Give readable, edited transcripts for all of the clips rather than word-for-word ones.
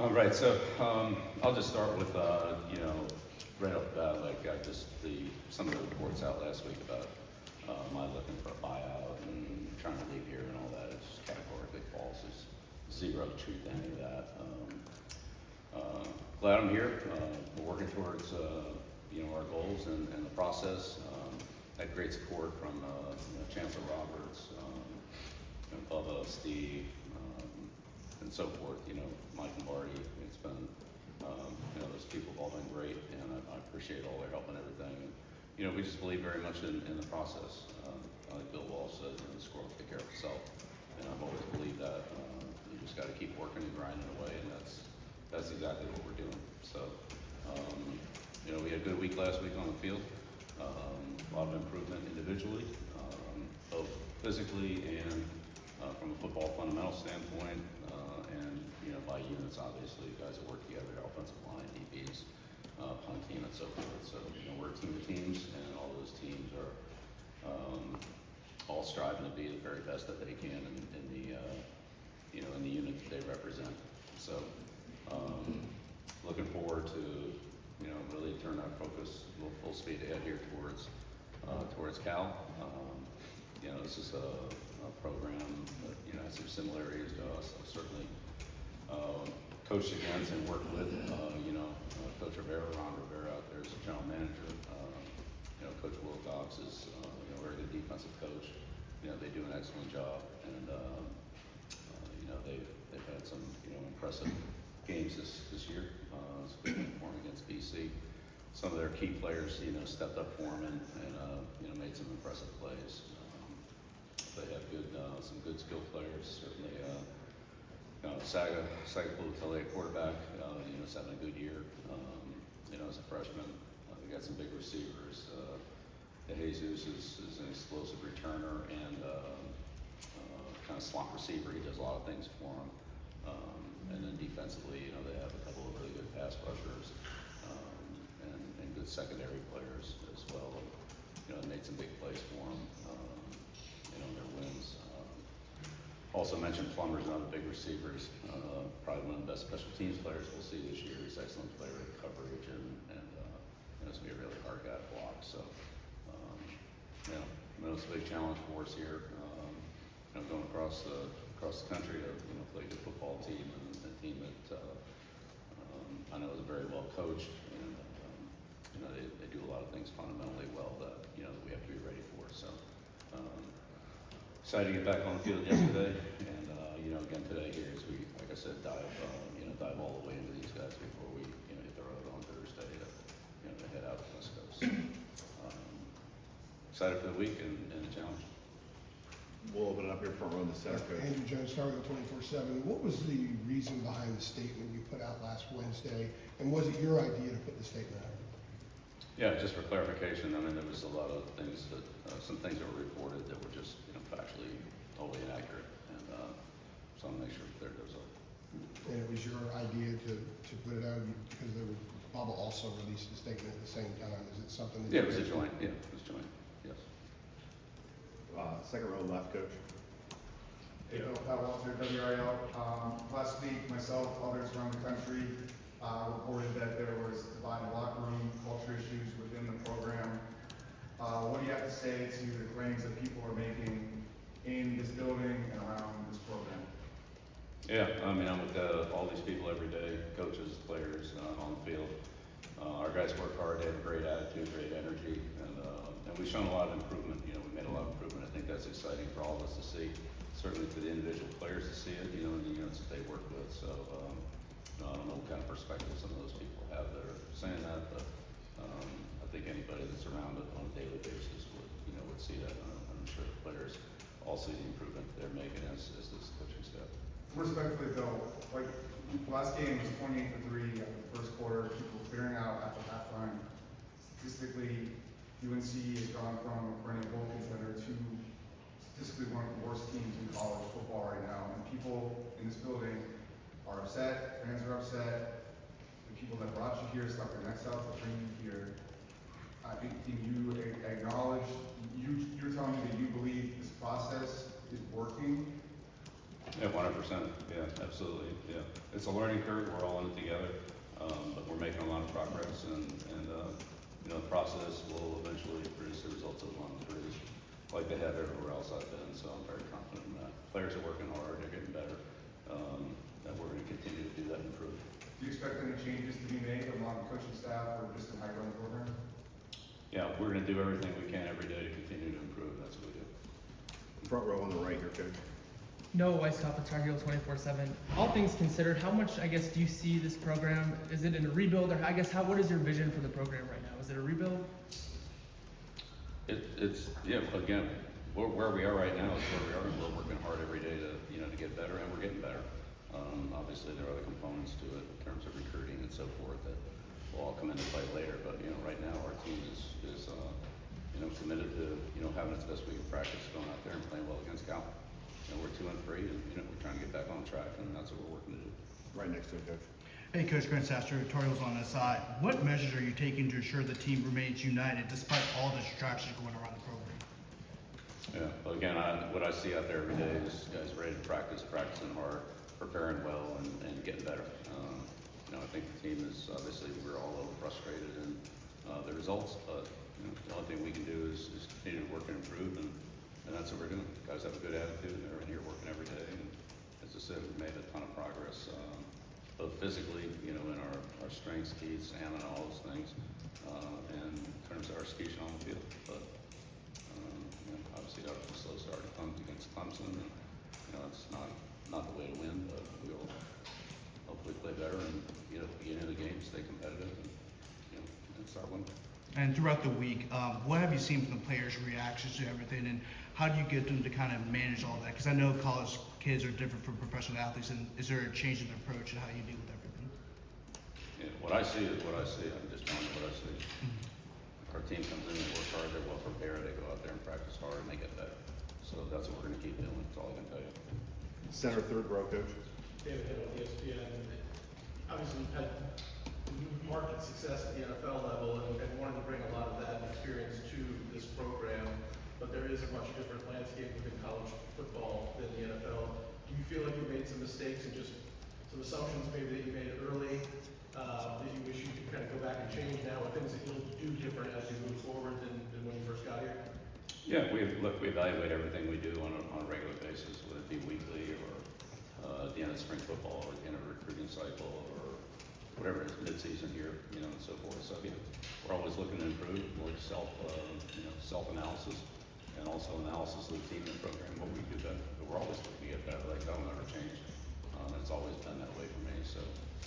Right, so I'll just start with, right off the bat, like some of the reports out last week about my looking for a buyout and trying to leave here and all that. It's just categorically false. There's zero truth to any of that. Glad I'm here. We're working towards our goals and the process. Had great support from Chancellor Roberts, Bubba, Steve, and so forth. Mike and Marty. It's been those people have all been great, and I appreciate all their help and everything. And, we just believe very much in the process. Like Bill Walsh says, the score will take care of itself, and I've always believed that. You just got to keep working and grinding away, and that's exactly what we're doing. So, we had a good week last week on the field. A lot of improvement individually, both physically and from a football fundamental standpoint, and by units, obviously, guys that work together, offensive line, DBs, punt team, and so forth. So we're a team of teams, and all those teams are all striving to be the very best that they can in the unit that they represent. So looking forward to really turn our focus a little full speed ahead here towards Cal. This is a program that has some similarities to us. I've certainly coached against and worked with Coach Rivera, Ron Rivera out there as a general manager. Coach Wilcox is a very good defensive coach. They do an excellent job, and they've had some impressive games this year. It's a good perform against BC. Some of their key players stepped up for them and made some impressive plays. They have some good skill players. Certainly, Saga Pulitele, quarterback, is having a good year. As a freshman, we got some big receivers. Jesus is an explosive returner and kind of slot receiver. He does a lot of things for them. And then defensively, they have a couple of really good pass rushers and good secondary players as well. Made some big plays for them. Their wins. Also mentioned Plummer's another big receiver. He's probably one of the best special teams players we'll see this year. He's excellent player at coverage and it's going to be a really hard guy to block. So, it's a big challenge for us here. Going across the country to play a good football team and a team that I know is very well coached and they do a lot of things fundamentally well that that we have to be ready for. So. Excited to get back on the field yesterday, and again today here as we, like I said, dive all the way into these guys before we hit the road on Thursday to head out to the West Coast. Excited for the week and the challenge. We'll open it up here for the center coach. Andrew Jones, starting with 24/7. What was the reason behind the statement you put out last Wednesday, and was it your idea to put the statement out? Yeah, just for clarification, there was a lot of things that, some things that were reported that were just, factually totally inaccurate, and so I want to make sure we cleared those up. And it was your idea to put it out because Bubba also released a statement at the same time. Is it something that Yeah, it was a joint, yes. Second row left, coach. Hey, Bill Walter, WRL. Last week, myself, others around the country reported that there was divided locker room culture issues within the program. What do you have to say to the claims that people are making in this building and around this program? Yeah, I'm with all these people every day, coaches, players on the field. Our guys work hard, they have a great attitude, great energy, and we've shown a lot of improvement. We made a lot of improvement. I think that's exciting for all of us to see, certainly for the individual players to see it, in the units that they work with. So I don't know what kind of perspective some of those people have that are saying that, but I think anybody that's around it on a daily basis would see that. I'm sure the players all see the improvement they're making as this coaching staff. Respectfully, Bill, like last game was 28-3 after the first quarter. People clearing out after halftime. Statistically, UNC has gone from a perennial bowl contender to statistically one of the worst teams in college football right now. And people in this building are upset. Fans are upset. The people that brought you here stuck their necks out to bring you here. Can you acknowledge? You're telling me that you believe this process is working? Yeah, 100%. Yeah, absolutely. Yeah, it's a learning curve, we're all in it together, but we're making a lot of progress, and you know, the process will eventually produce the results that we want to produce, like they have everywhere else I've been, so I'm very confident in that. Players are working hard, they're getting better, and we're gonna continue to do that and improve. Do you expect any changes to be made among coaching staff or just in high growing program? Yeah, we're gonna do everything we can every day to continue to improve, that's what we do. Front row on the right here, Coach. No Weiss Coffin, Tar Heel 24/7. All things considered, how much, I guess, do you see this program? Is it in a rebuild, or I guess, what is your vision for the program right now? Is it a rebuild? It's, yeah, again, where we are right now is where we are, and we're working hard every day to, you know, to get better, and we're getting better. Obviously, there are other components to it in terms of recruiting and so forth that will all come into play later, but, you know, right now, our team is you know, committed to, you know, having its best week of practice, going out there and playing well against Cal. You know, we're 2-3, and, you know, we're trying to get back on track, and that's what we're working to do. Right next to him, Coach. Hey, Coach Grant Sasser, Tar Heels on the side. What measures are you taking to ensure the team remains united despite all the distractions going around the program? Yeah, well, again, what I see out there every day is guys ready to practice, practicing hard, preparing well, and getting better. You know, I think the team is, obviously, we're all a little frustrated in the results, but, you know, the only thing we can do is continue to work and improve, and that's what we're doing. Guys have a good attitude, and they're in here working every day, and as I said, we've made a ton of progress, both physically, you know, in our strength, speed, stamina, all those things, and in terms of our execution on the field. But, you know, obviously, got a slow start against Clemson, and, you know, it's not the way to win, but we'll hopefully play better and, you know, at the beginning of the game, stay competitive, and, you know, and start winning. And throughout the week, what have you seen from the players' reactions to everything, and how do you get them to kind of manage all that? Because I know college kids are different from professional athletes, and is there a change in the approach and how you deal with everything? Yeah, what I see is what I see. I'm just telling you what I see. Our team comes in, they work hard, they're well prepared, they go out there and practice hard, and they get better. So that's what we're gonna keep doing, that's all I can tell you. Center third row, Coach. David Hill, ESPN. Obviously, you've had market success at the NFL level and wanted to bring a lot of that experience to this program, but there is a much different landscape within college football than the NFL. Do you feel like you made some mistakes and just some assumptions maybe that you made early that you wish you could kind of go back and change now, or things that you'll do different as you move forward than when you first got here? Yeah, we evaluate everything we do on a regular basis, whether it be weekly or at the end of spring football or at the end of a recruiting cycle or whatever it is, mid-season here, you know, and so forth. So, yeah, we're always looking to improve, more self-analysis, and also analysis of the team and program, what we do better. But we're always looking to get better, like that'll never change. It's always been that way for me, so.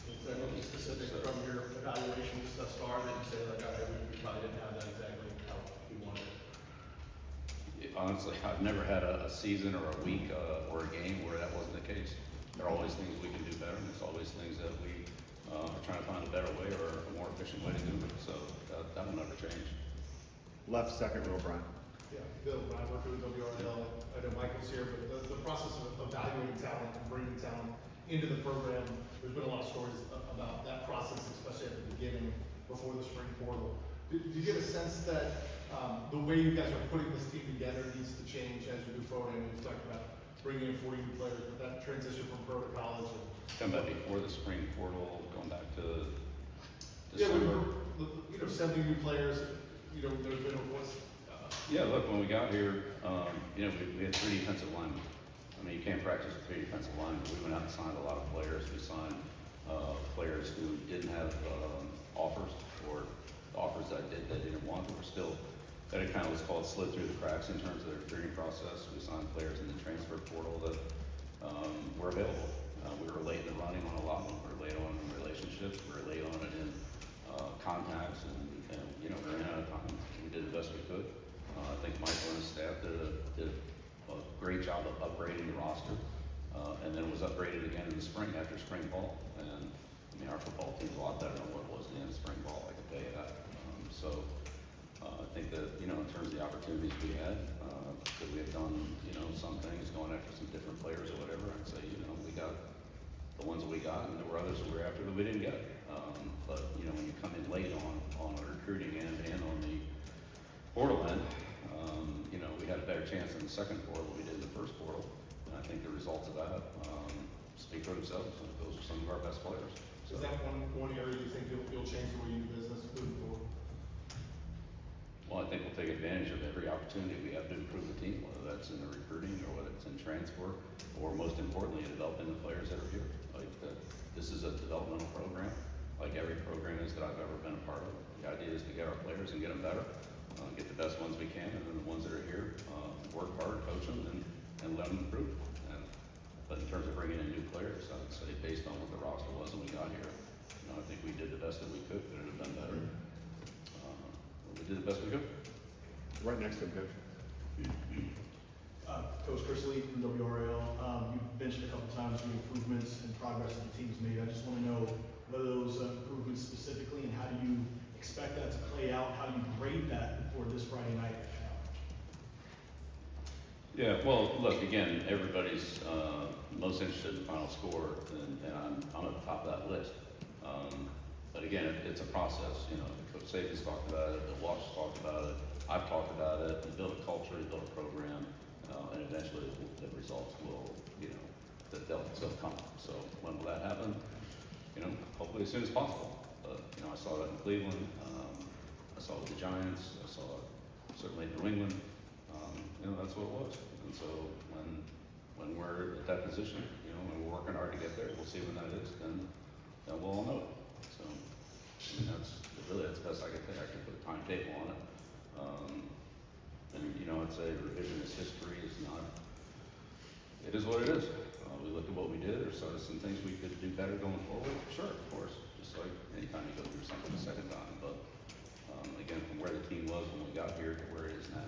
Is there anything specific from your evaluations thus far that you say, like, all right, we probably didn't have that exactly how we wanted it? Honestly, I've never had a season or a week or a game where that wasn't the case. There are always things we can do better, and there's always things that we are trying to find a better way or a more efficient way to do it. So that will never change. Left second row, Brian. Yeah, Bill, Brian Worker with WRL. I know Michael's here, but the process of evaluating talent and bringing talent into the program, there's been a lot of stories about that process, especially at the beginning, before the spring portal. Do you get a sense that the way you guys are putting this team together needs to change as you move forward? And we've talked about bringing in 40 new players, but that transition from pro to college. Come back before the spring portal, going back to Yeah, December. you know, 70 new players. You know, there's been Yeah, look, when we got here, you know, we had 3 defensive linemen. I mean, you can't practice with 3 defensive linemen. We went out and signed a lot of players. We signed players who didn't have offers, or offers that they didn't want, but were still, that it kind of was called slid through the cracks in terms of their recruiting process. We signed players in the transfer portal that were available. We were late in the running on a lot of them. We were late on in relationships. We were late on it in contacts, and you know, we ran out of time. We did the best we could. I think Michael and his staff did a great job of upgrading the roster, and then it was upgraded again in the spring after spring ball. And I mean, our football team's a lot better than what it was at the end of spring ball. I can tell you that. So I think that, you know, in terms of the opportunities we had, that we have done, you know, some things, going after some different players or whatever. I'd say, you know, we got the ones that we got, and there were others that we were after that we didn't get. But you know, when you come in late on the recruiting end and on the portal end, you know, we had a better chance in the second portal than we did in the first portal. And I think the results of that speak for themselves. Those are some of our best that one area you think you'll change the way you do business moving forward? Well, I think we'll take advantage of every opportunity we have to improve the team, whether that's in the recruiting or whether it's in transfer, or most importantly, developing the players that are here. Like this is a developmental program, like every program is that I've ever been a part of. The idea is to get our players and get them better, get the best ones we can, and then the ones that are here, work hard, coach them, and let them improve. But in terms of bringing in new players, I would say based on what the roster was when we got here, I think we did the best that we could. Could it have done better? We did the best we could. Right next to him, coach. Coach Chris Lee from WRL. You've mentioned a couple times the improvements and progress that the team's made. I just want to know what are those improvements specifically, and how do you expect that to play out? How do you grade that for this Friday night? Yeah, well, look, again, everybody's most interested in the final score, and I'm at the top of that list. But again, it's a process. Coach Saban's talked about it, Bill Walsh has talked about it, I've talked about it. You build a culture, you build a program, and eventually the results will, they'll come. So when will that happen? Hopefully as soon as possible. But I saw that in Cleveland, I saw it with the Giants, I saw it certainly in New England. That's what it was. And so when we're at that position, when we're working hard to get there, we'll see when that is, then we'll all know it. So that's the best I could think. I could put a timetable on it. I'd say revisionist history is not, it is what it is. We looked at what we did, or sort of some things we could do better going forward. Sure, of course, just like anytime you go through something a second time. But again, from where the team was when we got here to where it is now,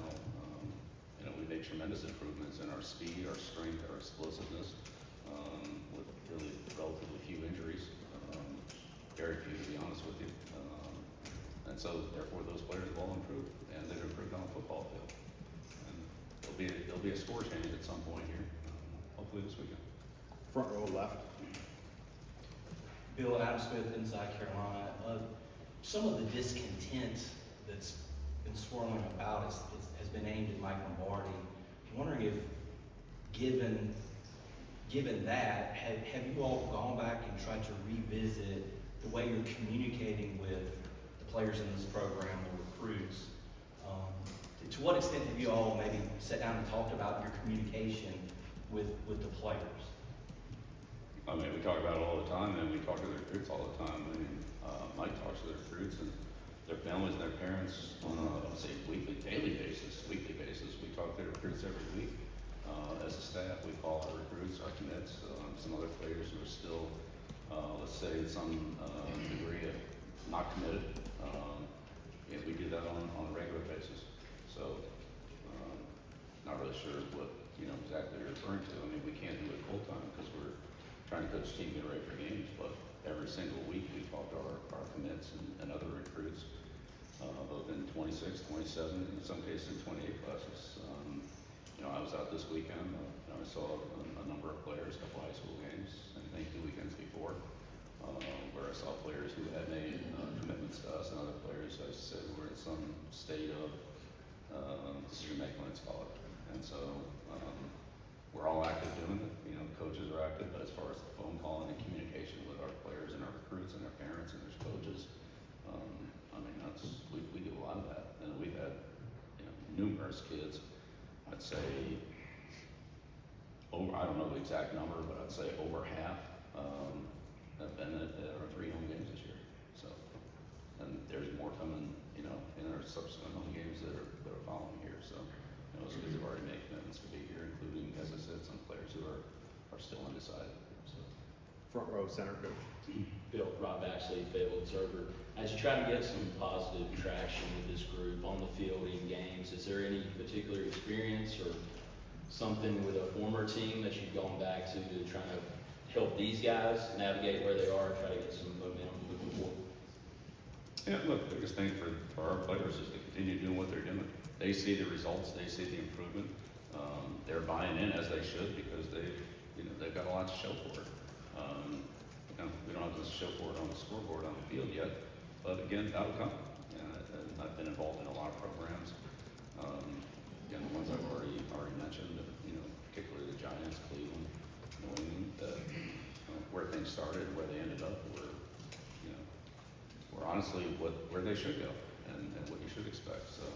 we made tremendous improvements in our speed, our strength, our explosiveness, with really relatively few injuries, very few to be honest with you. And so therefore those players have all improved, and they've improved on the football field. And there'll be a score change at some point here, hopefully this weekend. Front row left. Bill, Adam Smith, inside Carolina. Some of the discontent that's been swirling about has been aimed at Mike Lombardi. I'm wondering if, given that, have you all gone back and tried to revisit the way you're communicating with the players in this program, the recruits? To what extent have you all maybe sat down and talked about your communication with the players? We talk about it all the time, and we talk to the recruits all the time. Mike talks to the recruits and their families and their parents on a, I would say, weekly basis. We talk to the recruits every week. As a staff, we call our recruits, our commits, some other players who are still, let's say, some degree of not committed. We do that on a regular basis. So, not really sure what exactly you're referring to. We can't do it full time because we're trying to coach the team get ready for games. But every single week we talk to our commits and other recruits, both in 26, 27, in some cases in 28 classes. I was out this weekend. I saw a number of players, a couple high school games, and I think 2 weekends before, where I saw players who had made commitments to us, and other players I said were in some state of decision making, let's call it. And so we're all active doing it. Coaches are active, but as far as the phone calling and communication with our players and our recruits and their parents and their coaches, we do a lot of that. And we've had numerous kids. I'd say I don't know the exact number, but I'd say over half have been at our 3 home games this year. So, and there's more coming, in our subsequent home games that are following here. So, those kids have already made commitments to be here, including, as I said, some players who are still undecided. So. Front row center, coach. Bill, Rob Ashley, Fayetteville Observer. As you try to get some positive traction with this group on the field in games, is there any particular experience or something with a former team that you've gone back to try to help these guys navigate where they are, try to get some momentum moving forward? Yeah, look, the biggest thing for our players is to continue doing what they're doing. They see the results, they see the improvement. They're buying in as they should because they've got a lot to show for it. We don't have to show for it on the scoreboard on the field yet, but again, that'll come. And I've been involved in a lot of programs. Again, the ones I've already mentioned, particularly the Giants, Cleveland, New England, where things started, where they ended up, were honestly where they should go and what you should expect. So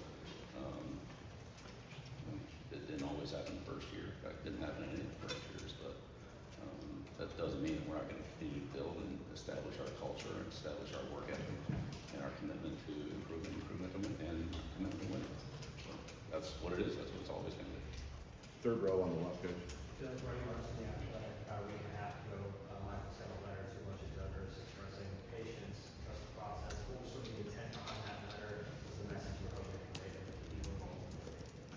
it didn't always happen the first year. In fact, it didn't happen in any of the first years, but that doesn't mean that we're not going to continue to build and establish our culture and establish our work ethic and our commitment to improvement and commitment to winning. So that's what it is. That's what it's always going to be. Third row on the left, Coach. Doug Ray Larson, the athletic, about a week and a half ago, Michael sent a letter to a bunch of donors expressing patience, trust the process. What was sort of the intent behind that letter? What was the message you were hoping to convey to the people involved?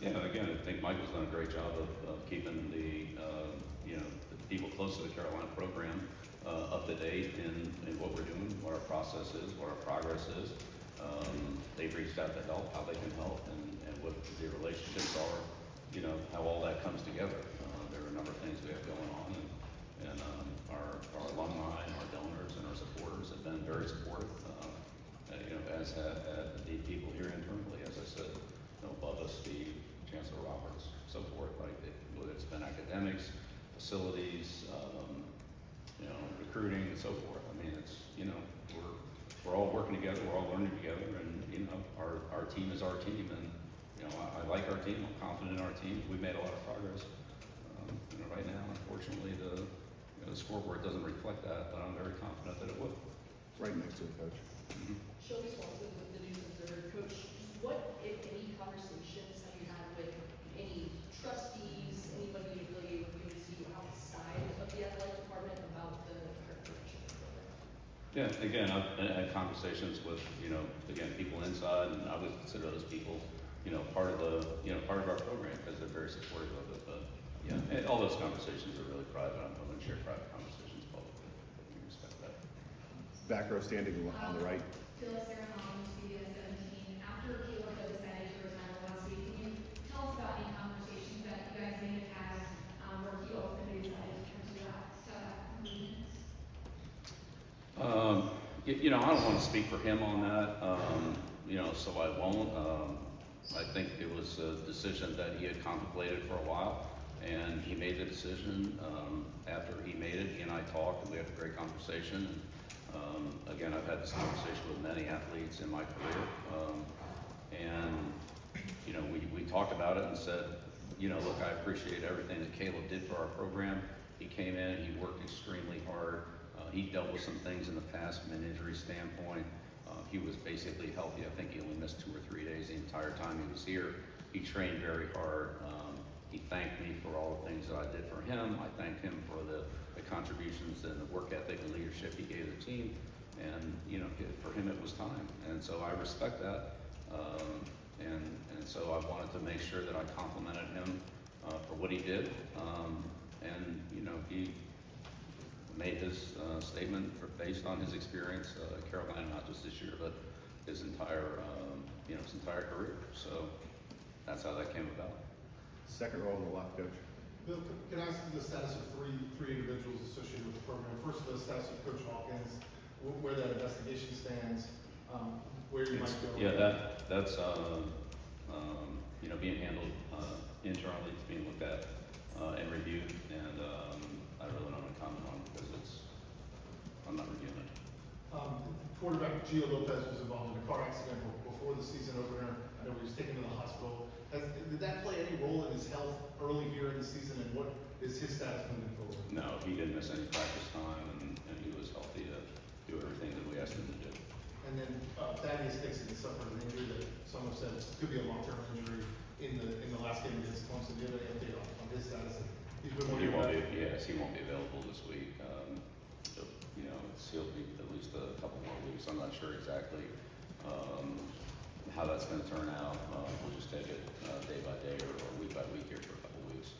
Yeah, again, I think Michael's done a great job of keeping the the people close to the Carolina program up to date in what we're doing, what our process is, what our progress is. They've reached out to help, how they can help, and what the relationships are. How all that comes together. There are a number of things we have going on, and our alumni, and our donors, and our supporters have been very supportive. As have the people here internally, as I said, Bubba, Steve, Chancellor Roberts, so forth. Like whether it's been academics, facilities, recruiting, and so forth. I mean, it's we're all working together, we're all learning together, and our team is our team, and I like our team. I'm confident in our team. We've made a lot of progress. Right now, unfortunately, the scoreboard doesn't reflect that, but I'm very confident that it will. Right next to the coach. Shelby Swanson with the News Observer. Coach, what, if any, conversations have you had with any trustees, anybody really able to see outside of the athletic department about the current direction of the program? Yeah, again, I've had conversations with, again, people inside, and I would consider those people, part of our program because they're very supportive of it. But yeah, and all those conversations are really private. I'm going to share private conversations publicly. We respect that. Back row standing on the right. Phyllis Sarahon, CBS 17. After Caleb decided to retire last week, can you tell us about any conversations that you guys may have had where he ultimately decided to turn to that movement? I don't want to speak for him on that, so I won't. I think it was a decision that he had contemplated for a while, and he made the decision. After he made it, he and I talked, and we had a great conversation. Again, I've had this conversation with many athletes in my career, we talked about it and said, look, I appreciate everything that Caleb did for our program. He came in, he worked extremely hard. He dealt with some things in the past from an injury standpoint. He was basically healthy. I think he only missed 2 or 3 days the entire time he was here. He trained very hard. He thanked me for all the things that I did for him. I thanked him for the contributions and the work ethic and leadership he gave the team. And, for him it was time. And so I respect that. And so I wanted to make sure that I complimented him for what he did. He made his statement based on his experience at Carolina, not just this year, but his entire career. So that's how that came about. Second row on the left, Coach. Bill, can I ask you the status of three individuals associated with the program? First, the status of Coach Hawkins, where that investigation stands, where you might go. Yeah, that's being handled internally. It's being looked at and reviewed, and I really don't want to comment on it because I'm not reviewing it. Quarterback Gio Lopez was involved in a car accident before the season opener. I know he was taken to the hospital. Did that play any role in his health early here in the season, and what is his status moving forward? No, he didn't miss any practice time, and he was healthy to do everything that we asked him to do. And then Thaddeus Dixon suffered an injury that some have said could be a long-term injury in the last game against Clemson. Do you have any update on his status? He's been He won't be available this week. He'll be at least a couple more weeks. I'm not sure exactly how that's going to turn out. We'll just take it day by day or week by week here for a couple weeks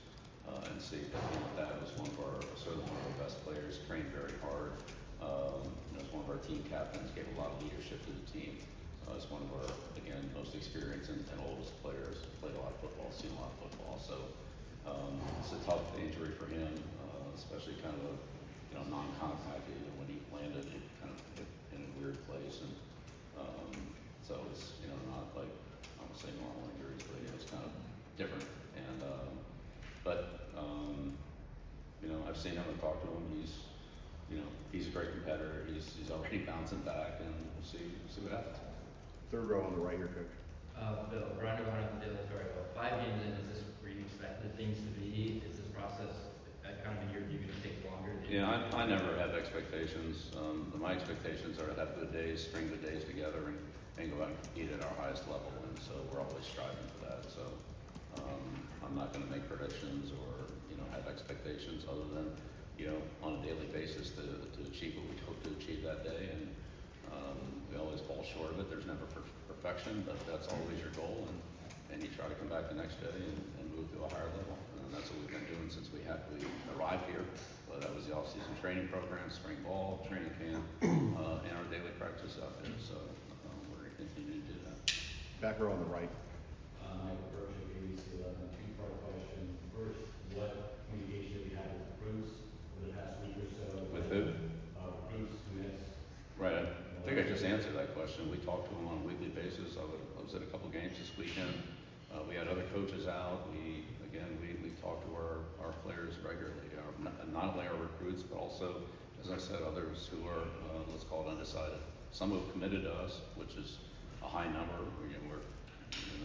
and see. But that was certainly one of our best players. Trained very hard. Was one of our team captains. Gave a lot of leadership to the team. Is one of our most experienced and oldest players. Played a lot of football. Seen a lot of football. So it's a tough injury for him, especially kind of non-contact. When he landed, it kind of hit in a weird place, and so it's not like I would say normal injuries, but it's kind of different. And I've seen him and talked to him. He's a a great competitor. He's already bouncing back, and we'll see what happens. Third row on the right here, Coach. Bill, Brian O'Connor from Daily Story. 5 games in, is this where you expected things to be? Is this process kind of in your view going to take longer? Yeah, I never have expectations. My expectations are to have good days, string good days together, and go out and compete at our highest level. And so we're always striving for that. So I'm not going to make predictions or have expectations other than on a daily basis to achieve what we hope to achieve that day. And we always fall short of it. There's never perfection, but that's always your goal. And you try to come back the next day and move to a higher level. And that's what we've been doing since we arrived here. But that was the off-season training program, spring ball, training camp, and our daily practice out there. So we're going to continue to do that. Back row on the right. Michael Burch of ABC 11, two-part question. First, what communication have you had with recruits for the past week or so? With who? Recruits, commits. Right. I think I just answered that question. We talk to them on a weekly basis. I was at a couple games this weekend. We had other coaches out. We talk to our players regularly. Not only our recruits, but also, as I said, others who are let's call it undecided. Some who have committed to us, which is a high number. We're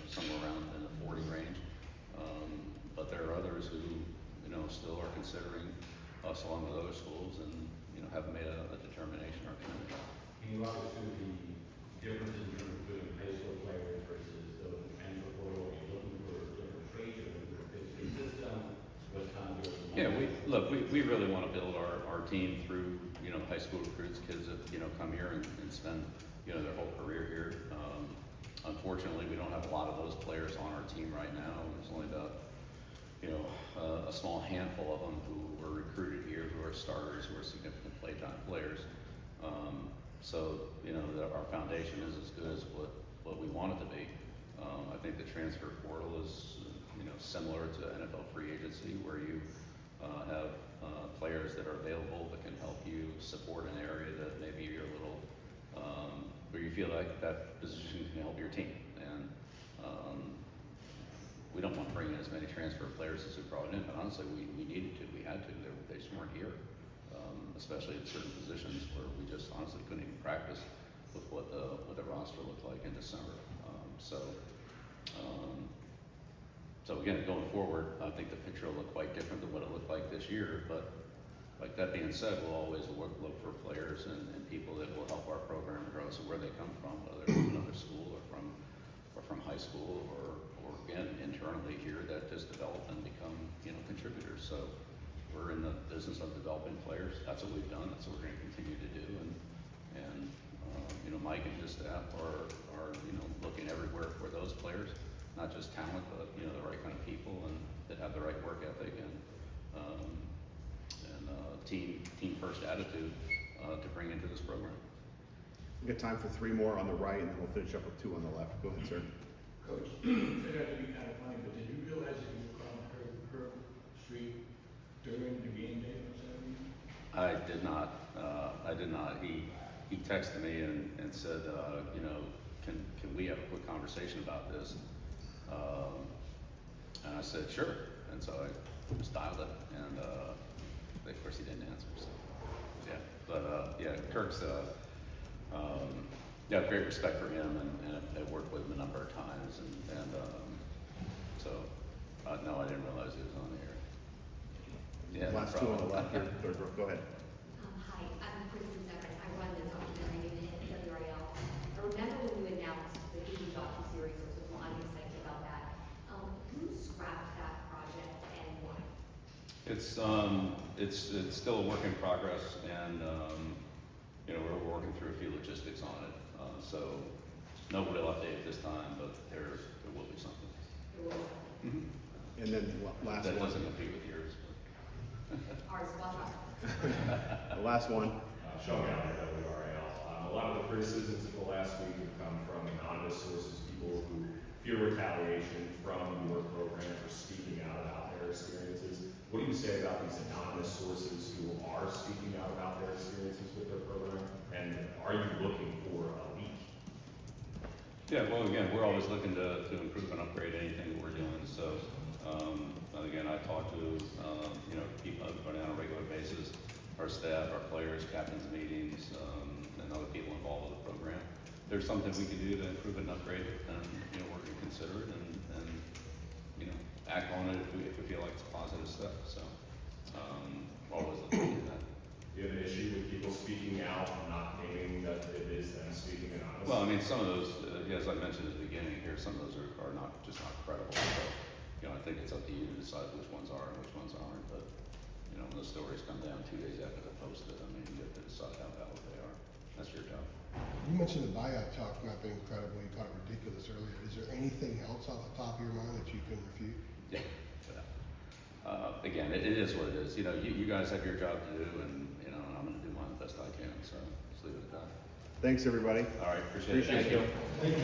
somewhere around in the 40 range. But there are others who still are considering us along with other schools and haven't made a determination or commitment. Can you walk us through the differences in terms of doing high school players versus those in transfer portal? Are you looking for different traits or looking for a basic system? What's kind of your Yeah, we really want to build our team through high school recruits, kids that come here and spend their whole career here. Unfortunately, we don't have a lot of those players on our team right now. There's only about a small handful of them who were recruited here, who are starters, who are significant playtime players. So our foundation is as good as what we want it to be. I think the transfer portal is similar to NFL free agency, where you have players that are available that can help you support an area that maybe you're a little where you feel like that position can help your team. And we don't want to bring in as many transfer players as we brought in, but honestly, we needed to. We had to. They just weren't here, especially at certain positions where we just honestly couldn't even practice with what the roster looked like in December. So again, going forward, I think the picture will look quite different than what it looked like this year. But like that being said, we'll always look for players and people that will help our program grow. So where they come from, whether it's from another school or from high school or again internally here, that just develop and become contributors. So we're in the business of developing players. That's what we've done. That's what we're going to continue to do. And Mike and his staff are looking everywhere for those players, not just talent, but the right kind of people and that have the right work ethic and team first attitude to bring into this program. We got time for 3 more on the right, and then we'll finish up with 2 on the left. Go ahead, sir. Coach, it had to be kind of funny, but did you realize that you were on Herb Street during the game day on Saturday? I did not. He texted me and said, can we have a quick conversation about this? And I said, sure. And so I just dialed it, and of course he didn't answer. So yeah, but Kirk's great respect for him, and I've worked with him a number of times, and so no, I didn't realize he was on the air. Yeah, Last 2 on the left here. Third row. Go ahead. Hi, I'm Kristen Severance. I run the documentary unit at WRAL. I remember when you announced the TV docu-series, I was a lot excited about that. Who scrapped that project and why? It's still a work in progress, and we're working through a few logistics on it. So no real update at this time, but there will be something. There was something. Mm-hmm. And then last that one. doesn't compete with yours. Ours was not. The last one. Sean Gallagher, WRAL. A lot of the criticisms of the last week have come from anonymous sources, people who fear retaliation from your program for speaking out about their experiences. What do you say about these anonymous sources who are speaking out about their experiences with their program? And are you looking for a leak? Yeah, well, again, we're always looking to improve and upgrade anything that we're doing. So, again, I talk to people on a regular basis. our staff, our players, captains meetings, and other people involved with the program. If there's something we can do to improve it and upgrade it, then, you know, we're gonna consider it and, you know, act on it if we feel like it's positive stuff, so, always looking to do that. Do you have an issue with people speaking out, not naming that it is them speaking anonymously? Well, I mean, some of those, as I mentioned at the beginning here, some of those are not, just not credible, so, you know, I think it's up to you to decide which ones are and which ones aren't, but, you know, when those stories come down 2 days after they're posted, I mean, you have to decide how valid they are. That's your job. You mentioned the buyout talk not being credible, you thought it ridiculous earlier. Is there anything else off the top of your mind that you can refute? Yeah. Again, it is what it is. You know, you guys have your job to do, and, you know, I'm gonna do mine the best I can, so just leave it at that. Thanks, everybody. All right, appreciate it. Appreciate it. Thank you.